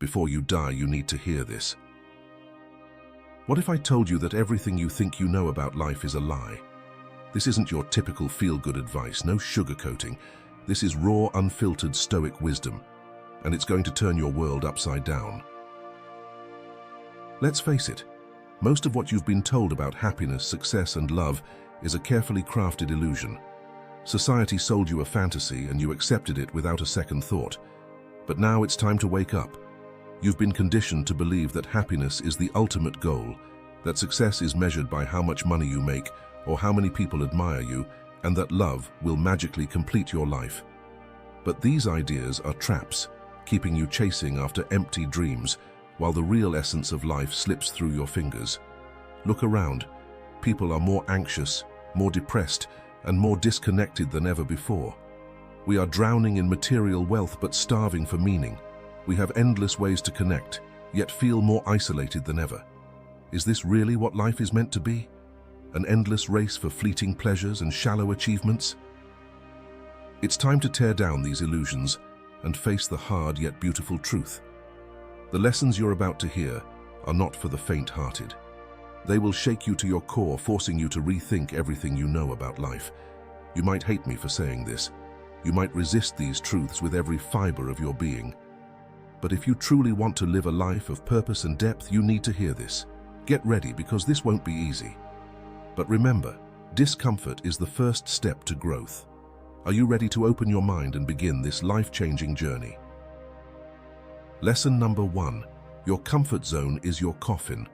Before you die, you need to hear this. What if I told you that everything you think you know about life is a lie? This isn't your typical feel-good advice, no sugarcoating. This is raw, unfiltered Stoic wisdom, and it's going to turn your world upside down. Let's face it, most of what you've been told about happiness, success, and love is a carefully crafted illusion. Society sold you a fantasy and you accepted it without a second thought. But now it's time to wake up. You've been conditioned to believe that happiness is the ultimate goal, that success is measured by how much money you make or how many people admire you, and that love will magically complete your life. But these ideas are traps, keeping you chasing after empty dreams, while the real essence of life slips through your fingers. Look around. People are more anxious, more depressed, and more disconnected than ever before. We are drowning in material wealth but starving for meaning. We have endless ways to connect, yet feel more isolated than ever. Is this really what life is meant to be? An endless race for fleeting pleasures and shallow achievements? It's time to tear down these illusions and face the hard yet beautiful truth. The lessons you're about to hear are not for the faint-hearted. They will shake you to your core, forcing you to rethink everything you know about life. You might hate me for saying this. You might resist these truths with every fiber of your being. But if you truly want to live a life of purpose and depth, you need to hear this. Get ready, because this won't be easy. But remember, discomfort is the first step to growth. Are you ready to open your mind and begin this life-changing journey? Lesson number 1. Your comfort zone is your coffin.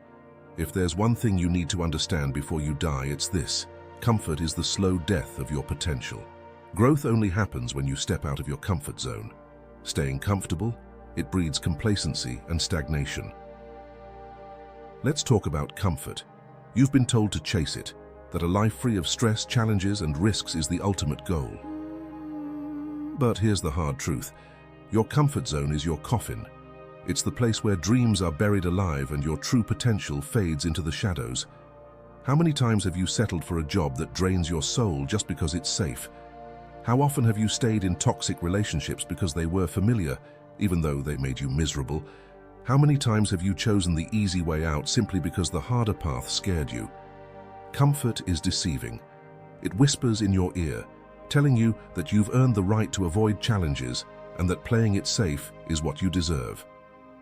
If there's one thing you need to understand before you die, it's this. Comfort is the slow death of your potential. Growth only happens when you step out of your comfort zone. Staying comfortable, it breeds complacency and stagnation. Let's talk about comfort. You've been told to chase it, that a life free of stress, challenges, and risks is the ultimate goal. But here's the hard truth. Your comfort zone is your coffin. It's the place where dreams are buried alive and your true potential fades into the shadows. How many times have you settled for a job that drains your soul just because it's safe? How often have you stayed in toxic relationships because they were familiar, even though they made you miserable? How many times have you chosen the easy way out simply because the harder path scared you? Comfort is deceiving. It whispers in your ear, telling you that you've earned the right to avoid challenges and that playing it safe is what you deserve.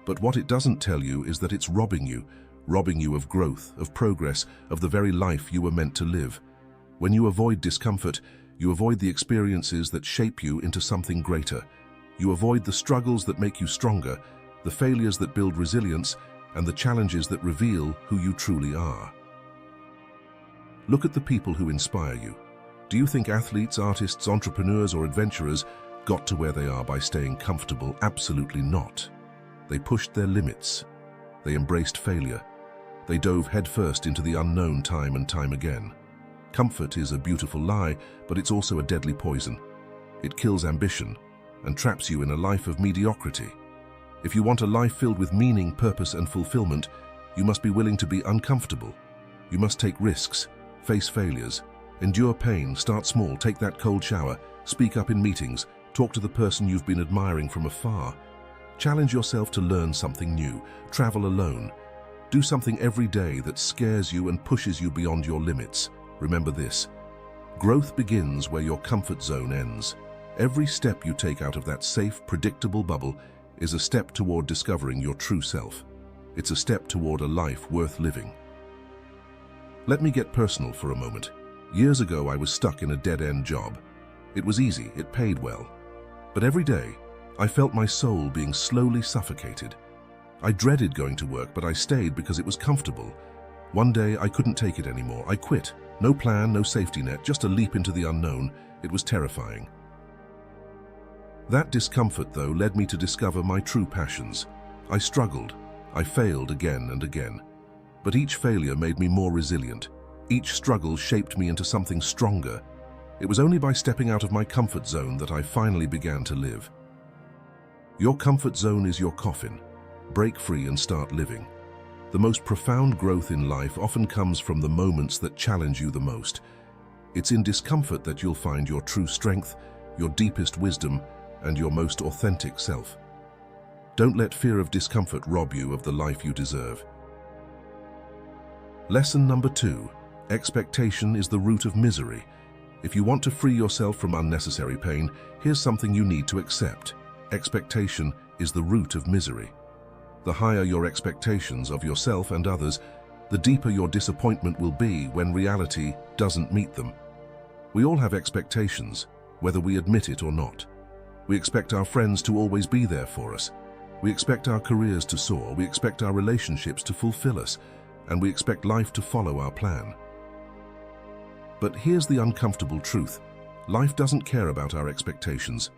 But what it doesn't tell you is that it's robbing you of growth, of progress, of the very life you were meant to live. When you avoid discomfort, you avoid the experiences that shape you into something greater. You avoid the struggles that make you stronger, the failures that build resilience, and the challenges that reveal who you truly are. Look at the people who inspire you. Do you think athletes, artists, entrepreneurs, or adventurers got to where they are by staying comfortable? Absolutely not. They pushed their limits. They embraced failure. They dove headfirst into the unknown time and time again. Comfort is a beautiful lie, but it's also a deadly poison. It kills ambition and traps you in a life of mediocrity. If you want a life filled with meaning, purpose, and fulfillment, you must be willing to be uncomfortable. You must take risks, face failures, endure pain, start small, take that cold shower, speak up in meetings, talk to the person you've been admiring from afar. Challenge yourself to learn something new, travel alone. Do something every day that scares you and pushes you beyond your limits. Remember this: growth begins where your comfort zone ends. Every step you take out of that safe, predictable bubble is a step toward discovering your true self. It's a step toward a life worth living. Let me get personal for a moment. Years ago, I was stuck in a dead-end job. It was easy, it paid well. But every day, I felt my soul being slowly suffocated. I dreaded going to work, but I stayed because it was comfortable. One day, I couldn't take it anymore. I quit. No plan, no safety net, just a leap into the unknown. It was terrifying. That discomfort, though, led me to discover my true passions. I struggled. I failed again and again. But each failure made me more resilient. Each struggle shaped me into something stronger. It was only by stepping out of my comfort zone that I finally began to live. Your comfort zone is your coffin. Break free and start living. The most profound growth in life often comes from the moments that challenge you the most. It's in discomfort that you'll find your true strength, your deepest wisdom, and your most authentic self. Don't let fear of discomfort rob you of the life you deserve. Lesson number 2. Expectation is the root of misery. If you want to free yourself from unnecessary pain, here's something you need to accept. Expectation is the root of misery. The higher your expectations of yourself and others, the deeper your disappointment will be when reality doesn't meet them. We all have expectations, whether we admit it or not. We expect our friends to always be there for us. We expect our careers to soar. We expect our relationships to fulfill us. And we expect life to follow our plan. But here's the uncomfortable truth. Life doesn't care about our expectations.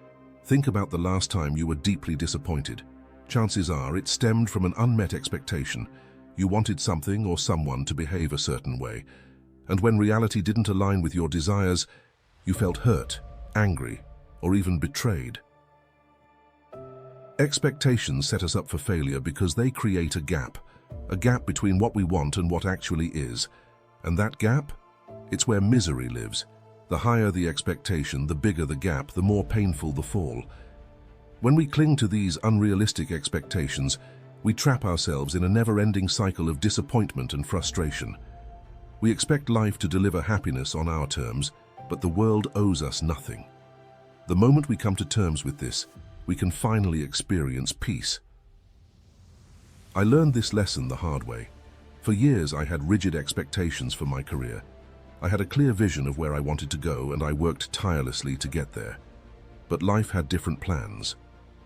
Think about the last time you were deeply disappointed. Chances are it stemmed from an unmet expectation. You wanted something or someone to behave a certain way. And when reality didn't align with your desires, you felt hurt, angry, or even betrayed. Expectations set us up for failure because they create a gap between what we want and what actually is. And that gap? It's where misery lives. The higher the expectation, the bigger the gap, the more painful the fall. When we cling to these unrealistic expectations, we trap ourselves in a never-ending cycle of disappointment and frustration. We expect life to deliver happiness on our terms, but the world owes us nothing. The moment we come to terms with this, we can finally experience peace. I learned this lesson the hard way. For years, I had rigid expectations for my career. I had a clear vision of where I wanted to go, and I worked tirelessly to get there. But life had different plans.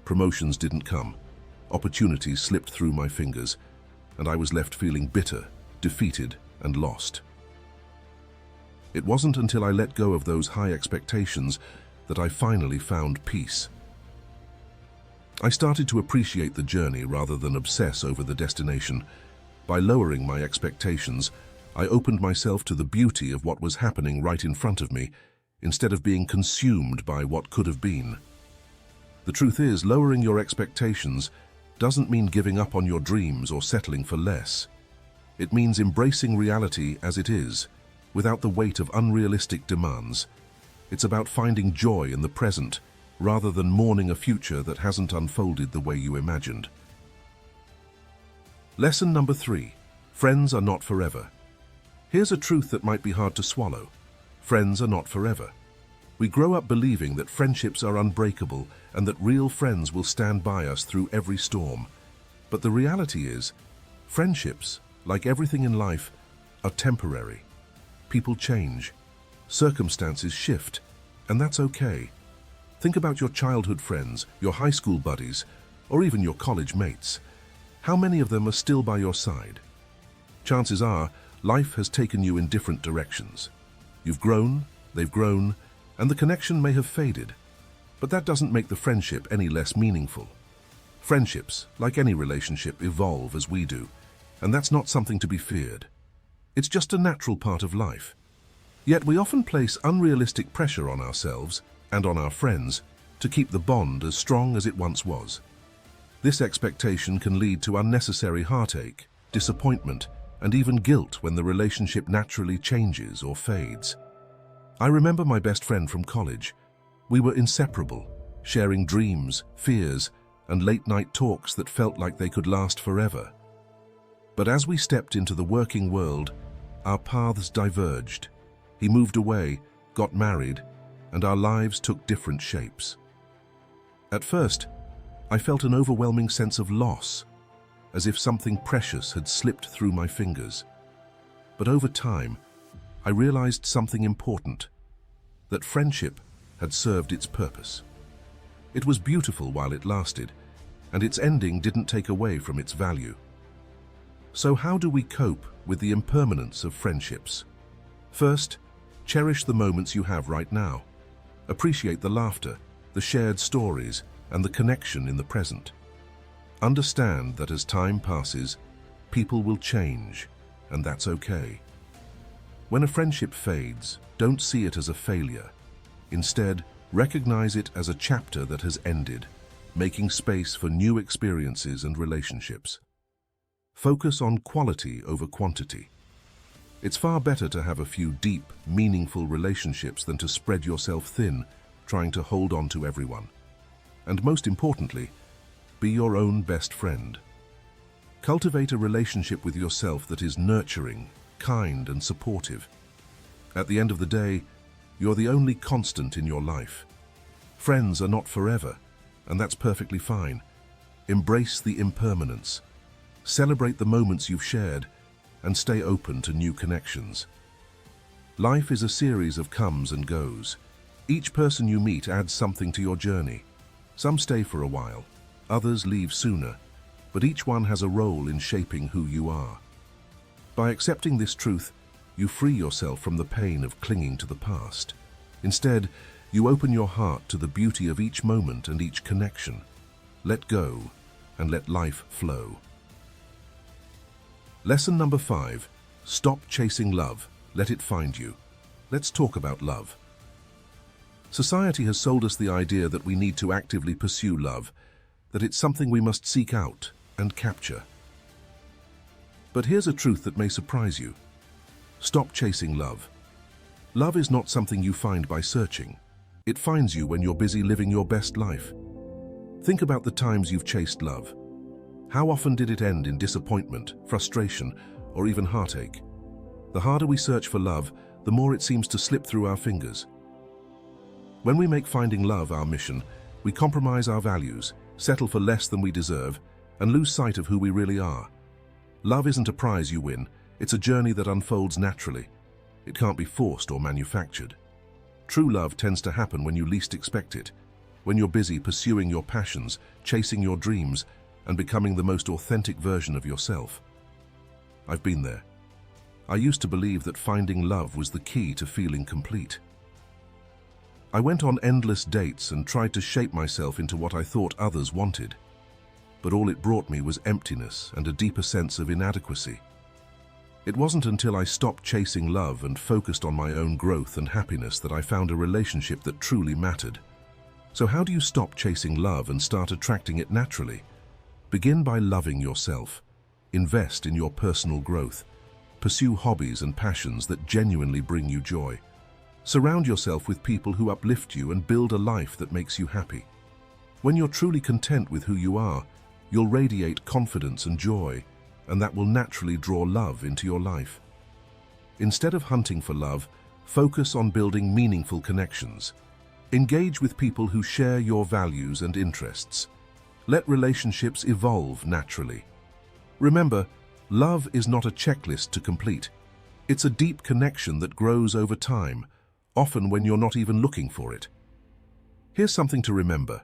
Promotions didn't come. Opportunities slipped through my fingers, and I was left feeling bitter, defeated, and lost. It wasn't until I let go of those high expectations that I finally found peace. I started to appreciate the journey rather than obsess over the destination. By lowering my expectations, I opened myself to the beauty of what was happening right in front of me, instead of being consumed by what could have been. The truth is, lowering your expectations doesn't mean giving up on your dreams or settling for less. It means embracing reality as it is, without the weight of unrealistic demands. It's about finding joy in the present, rather than mourning a future that hasn't unfolded the way you imagined. Lesson number 3. Friends are not forever. Here's a truth that might be hard to swallow. Friends are not forever. We grow up believing that friendships are unbreakable and that real friends will stand by us through every storm. But the reality is, friendships, like everything in life, are temporary. People change, circumstances shift, and that's okay. Think about your childhood friends, your high school buddies, or even your college mates. How many of them are still by your side? Chances are, life has taken you in different directions. You've grown, they've grown, and the connection may have faded. But that doesn't make the friendship any less meaningful. Friendships, like any relationship, evolve as we do, and that's not something to be feared. It's just a natural part of life. Yet we often place unrealistic pressure on ourselves and on our friends to keep the bond as strong as it once was. This expectation can lead to unnecessary heartache, disappointment, and even guilt when the relationship naturally changes or fades. I remember my best friend from college. We were inseparable, sharing dreams, fears, and late-night talks that felt like they could last forever. But as we stepped into the working world, our paths diverged. He moved away, got married, and our lives took different shapes. At first, I felt an overwhelming sense of loss, as if something precious had slipped through my fingers. But over time, I realized something important, that friendship had served its purpose. It was beautiful while it lasted, and its ending didn't take away from its value. So how do we cope with the impermanence of friendships? First, cherish the moments you have right now. Appreciate the laughter, the shared stories, and the connection in the present. Understand that as time passes, people will change, and that's okay. When a friendship fades, don't see it as a failure. Instead, recognize it as a chapter that has ended, making space for new experiences and relationships. Focus on quality over quantity. It's far better to have a few deep, meaningful relationships than to spread yourself thin, trying to hold on to everyone. And most importantly, Be your own best friend. Cultivate a relationship with yourself that is nurturing, kind, and supportive. At the end of the day, you're the only constant in your life. Friends are not forever, and that's perfectly fine. Embrace the impermanence. Celebrate the moments you've shared, and stay open to new connections. Life is a series of comes and goes. Each person you meet adds something to your journey. Some stay for a while, others leave sooner, but each one has a role in shaping who you are. By accepting this truth, you free yourself from the pain of clinging to the past. Instead, you open your heart to the beauty of each moment and each connection. Let go and let life flow. Lesson number 5. Stop chasing love. Let it find you. Let's talk about love. Society has sold us the idea that we need to actively pursue love, that it's something we must seek out and capture. But here's a truth that may surprise you. Stop chasing love. Love is not something you find by searching. It finds you when you're busy living your best life. Think about the times you've chased love. How often did it end in disappointment, frustration, or even heartache? The harder we search for love, the more it seems to slip through our fingers. When we make finding love our mission, we compromise our values, settle for less than we deserve, and lose sight of who we really are. Love isn't a prize you win, it's a journey that unfolds naturally. It can't be forced or manufactured. True love tends to happen when you least expect it, when you're busy pursuing your passions, chasing your dreams, and becoming the most authentic version of yourself. I've been there. I used to believe that finding love was the key to feeling complete. I went on endless dates and tried to shape myself into what I thought others wanted. But all it brought me was emptiness and a deeper sense of inadequacy. It wasn't until I stopped chasing love and focused on my own growth and happiness that I found a relationship that truly mattered. So how do you stop chasing love and start attracting it naturally? Begin by loving yourself. Invest in your personal growth. Pursue hobbies and passions that genuinely bring you joy. Surround yourself with people who uplift you and build a life that makes you happy. When you're truly content with who you are, you'll radiate confidence and joy, and that will naturally draw love into your life. Instead of hunting for love, focus on building meaningful connections. Engage with people who share your values and interests. Let relationships evolve naturally. Remember, love is not a checklist to complete. It's a deep connection that grows over time, often when you're not even looking for it. Here's something to remember.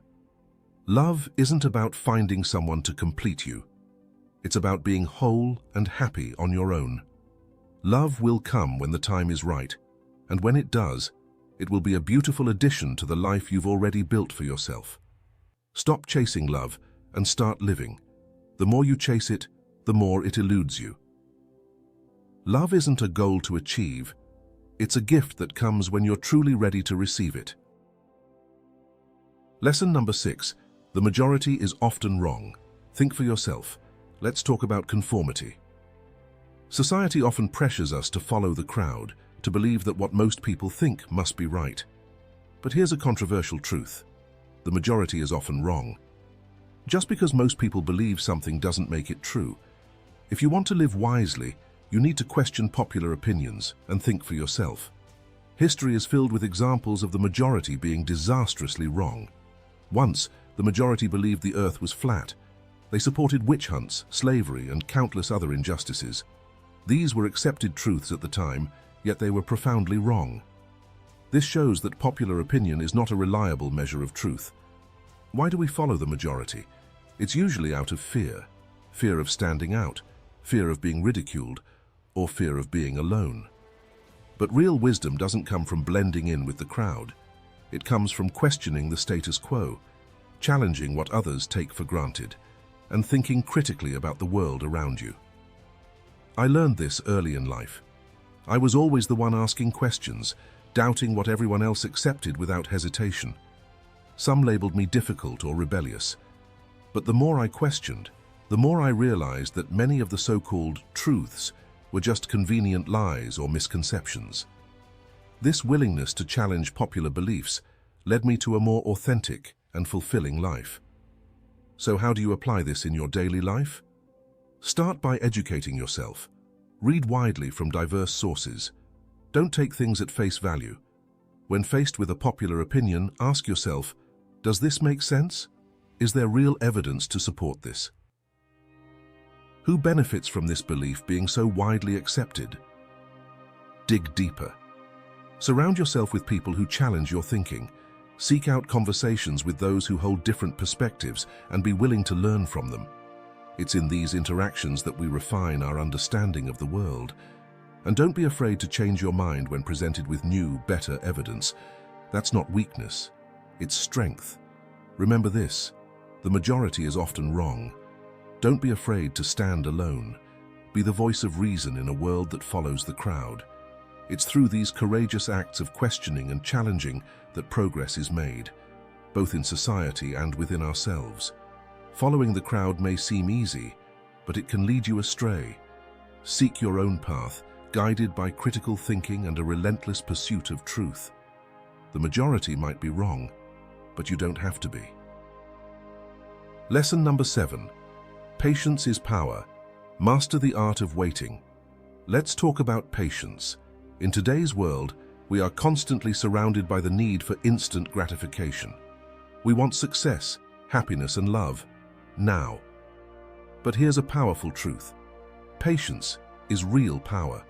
Love isn't about finding someone to complete you. It's about being whole and happy on your own. Love will come when the time is right, and when it does, it will be a beautiful addition to the life you've already built for yourself. Stop chasing love and start living. The more you chase it, the more it eludes you. Love isn't a goal to achieve. It's a gift that comes when you're truly ready to receive it. Lesson number 6. The majority is often wrong. Think for yourself. Let's talk about conformity. Society often pressures us to follow the crowd, to believe that what most people think must be right. But here's a controversial truth. The majority is often wrong. Just because most people believe something doesn't make it true. If you want to live wisely, you need to question popular opinions and think for yourself. History is filled with examples of the majority being disastrously wrong. Once, the majority believed the earth was flat. They supported witch hunts, slavery, and countless other injustices. These were accepted truths at the time, yet they were profoundly wrong. This shows that popular opinion is not a reliable measure of truth. Why do we follow the majority? It's usually out of fear. Fear of standing out, fear of being ridiculed, or fear of being alone. But real wisdom doesn't come from blending in with the crowd. It comes from questioning the status quo, challenging what others take for granted, and thinking critically about the world around you. I learned this early in life. I was always the one asking questions, doubting what everyone else accepted without hesitation. Some labeled me difficult or rebellious. But the more I questioned, the more I realized that many of the so-called truths were just convenient lies or misconceptions. This willingness to challenge popular beliefs led me to a more authentic and fulfilling life. So how do you apply this in your daily life? Start by educating yourself. Read widely from diverse sources. Don't take things at face value. When faced with a popular opinion, ask yourself, does this make sense? Is there real evidence to support this? Who benefits from this belief being so widely accepted? Dig deeper. Surround yourself with people who challenge your thinking. Seek out conversations with those who hold different perspectives and be willing to learn from them. It's in these interactions that we refine our understanding of the world. And don't be afraid to change your mind when presented with new, better evidence. That's not weakness, it's strength. Remember this, the majority is often wrong. Don't be afraid to stand alone. Be the voice of reason in a world that follows the crowd. It's through these courageous acts of questioning and challenging that progress is made, both in society and within ourselves. Following the crowd may seem easy, but it can lead you astray. Seek your own path, guided by critical thinking and a relentless pursuit of truth. The majority might be wrong, but you don't have to be. Lesson number 7. Patience is power. Master the art of waiting. Let's talk about patience. In today's world, we are constantly surrounded by the need for instant gratification. We want success, happiness, and love now. But here's a powerful truth. Patience is real power.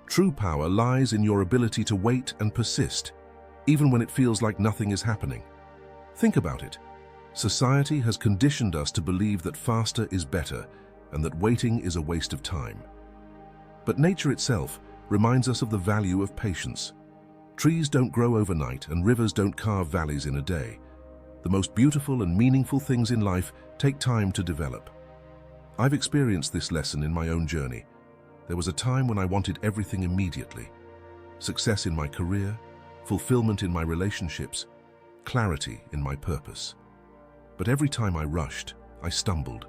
True power lies in your ability to wait and persist, even when it feels like nothing is happening. Think about it. Society has conditioned us to believe that faster is better and that waiting is a waste of time. But nature itself reminds us of the value of patience. Trees don't grow overnight and rivers don't carve valleys in a day. The most beautiful and meaningful things in life take time to develop. I've experienced this lesson in my own journey. There was a time when I wanted everything immediately. Success in my career, fulfillment in my relationships, clarity in my purpose. But every time I rushed, I stumbled.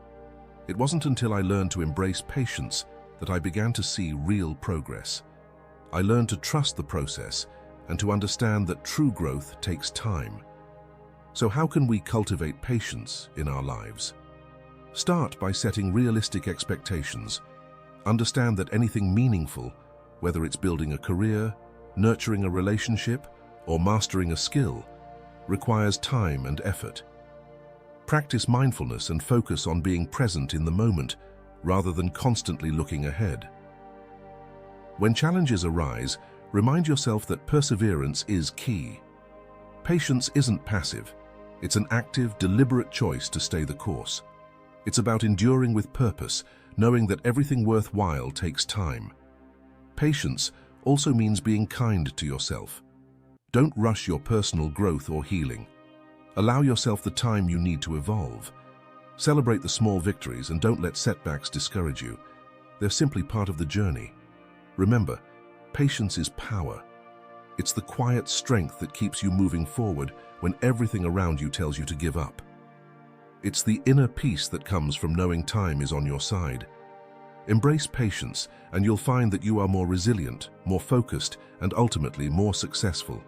It wasn't until I learned to embrace patience that I began to see real progress. I learned to trust the process and to understand that true growth takes time. So how can we cultivate patience in our lives? Start by setting realistic expectations. Understand that anything meaningful, whether it's building a career, nurturing a relationship, or mastering a skill, requires time and effort. Practice mindfulness and focus on being present in the moment rather than constantly looking ahead. When challenges arise, remind yourself that perseverance is key. Patience isn't passive. It's an active, deliberate choice to stay the course. It's about enduring with purpose, knowing that everything worthwhile takes time. Patience also means being kind to yourself. Don't rush your personal growth or healing. Allow yourself the time you need to evolve. Celebrate the small victories and don't let setbacks discourage you. They're simply part of the journey. Remember, patience is power. It's the quiet strength that keeps you moving forward when everything around you tells you to give up. It's the inner peace that comes from knowing time is on your side. Embrace patience, and you'll find that you are more resilient, more focused, and ultimately more successful.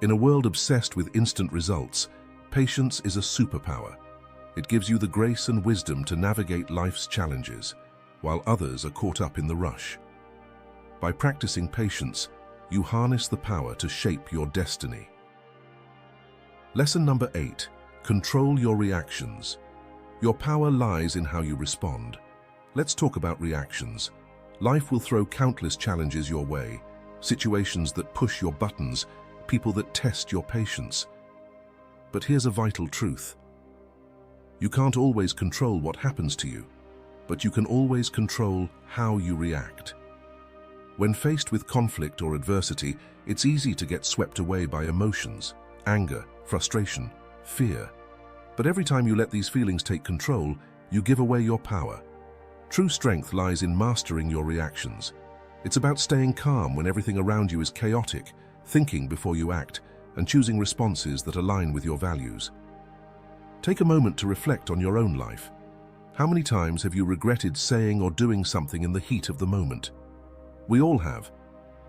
In a world obsessed with instant results, patience is a superpower. It gives you the grace and wisdom to navigate life's challenges, while others are caught up in the rush. By practicing patience, you harness the power to shape your destiny. Lesson number 8. Control your reactions. Your power lies in how you respond. Let's talk about reactions. Life will throw countless challenges your way, situations that push your buttons, people that test your patience. But here's a vital truth. You can't always control what happens to you, but you can always control how you react. When faced with conflict or adversity, it's easy to get swept away by emotions, anger, frustration, fear. But every time you let these feelings take control, you give away your power. True strength lies in mastering your reactions. It's about staying calm when everything around you is chaotic, thinking before you act, and choosing responses that align with your values. Take a moment to reflect on your own life. How many times have you regretted saying or doing something in the heat of the moment? We all have,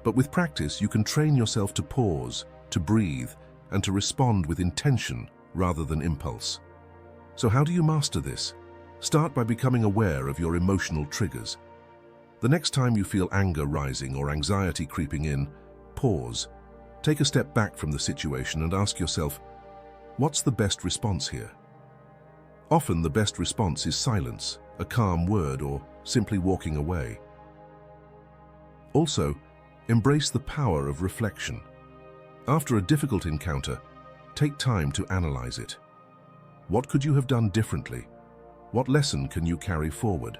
but with practice you can train yourself to pause, to breathe, and to respond with intention rather than impulse. So how do you master this? Start by becoming aware of your emotional triggers. The next time you feel anger rising or anxiety creeping in, pause. Take a step back from the situation and ask yourself, what's the best response here? Often the best response is silence, a calm word, or simply walking away. Also, embrace the power of reflection. After a difficult encounter, take time to analyze it. What could you have done differently? What lesson can you carry forward?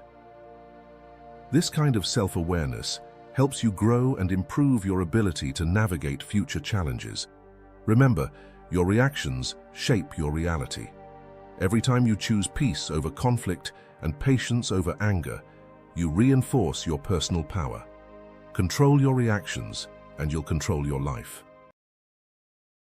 This kind of self-awareness helps you grow and improve your ability to navigate future challenges. Remember, your reactions shape your reality. Every time you choose peace over conflict and patience over anger, you reinforce your personal power. Control your reactions, and you'll control your life.